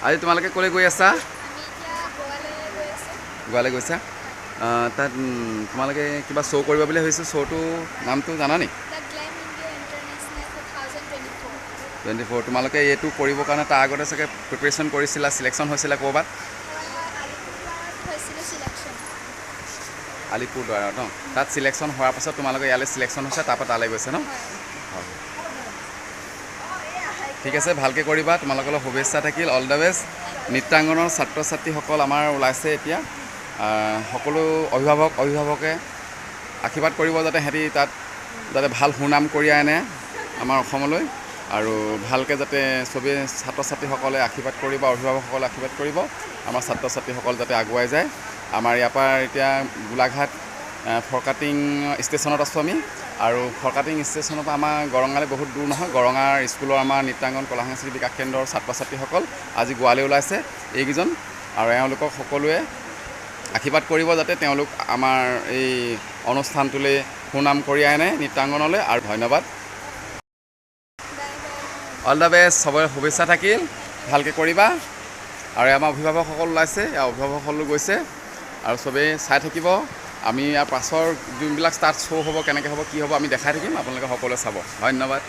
আজি তোমালোকে ক'লৈ গৈ আছা? গোৱালৈ গৈছা? তাত তোমালোকে কিবা শ্ব' কৰিব বুলি ভাবিছোঁ, শ্ব'টো নামটো জানা নি? 24। তোমালোকে এইটো কৰিবৰ কাৰণে তাৰ আগতে চাগে প্ৰিপেৰেশ্যন কৰিছিলা, চিলেকশ্যন হৈছিলে ক'ৰবাত? আলিপুৰদ্বাৰত ন? তাত চিলেকশ্যন হোৱাৰ পাছত তোমালোকে ইয়ালৈ চিলেকশ্যন হৈছে, তাৰপৰা তালৈ গৈছে ন? হয়। ঠিক আছে, ভালকৈ কৰিবা, তোমালোকৰ শুভেচ্ছা থাকিল, অল দ্য বেষ্ট। নৃত্যাংগনৰ ছাত্ৰ ছাত্ৰীসকল আমাৰ ওলাইছে এতিয়া, সকলো অভিভাৱকে আশীৰ্বাদ কৰিব যাতে সিহঁতি তাত যাতে ভাল সুনাম কঢ়িয়াই আনে আমাৰ অসমলৈ, আৰু ভালকৈ যাতে চবেই ছাত্ৰ ছাত্ৰীসকলে আশীৰ্বাদ কৰিব, অভিভাৱকসকলে আশীৰ্বাদ কৰিব, আমাৰ ছাত্ৰ ছাত্ৰীসকল যাতে আগুৱাই যায়। আমাৰ ইয়াৰ পৰা এতিয়া গোলাঘাট ফৰকাটিং ষ্টেচনত আছোঁ আমি, আৰু ফৰকাটিং ষ্টেচনৰ পৰা আমাৰ গৰঙালৈ বহুত দূৰ নহয়। গৰঙাৰ স্কুলৰ আমাৰ নৃত্যাংগন কলা সংস্কৃতি বিকাশ কেন্দ্ৰৰ ছাত্ৰ ছাত্ৰীসকল আজি গোৱালৈ ওলাইছে এইকেইজন, আৰু এওঁলোকক সকলোৱে আশীৰ্বাদ কৰিব যাতে তেওঁলোক আমাৰ এই অনুষ্ঠানটোলৈ সুনাম কঢ়িয়াই আনে নৃত্যাংগনলৈ। আৰু ধন্যবাদ, অল দ্য বেষ্ট, চবৰে শুভেচ্ছা থাকিল, ভালকৈ কৰিবা। আৰু আমাৰ অভিভাৱকসকল ওলাইছে, অভিভাৱকসকলো গৈছে, আৰু চবেই চাই থাকিব। আমি ইয়াৰ পাছৰ যোনবিলাক ষ্টাৰ্ট শ্ব' হ'ব, কেনেকৈ হ'ব, কি হ'ব, আমি দেখাই থাকিম, আপোনালোকে সকলোৱে চাব। ধন্যবাদ।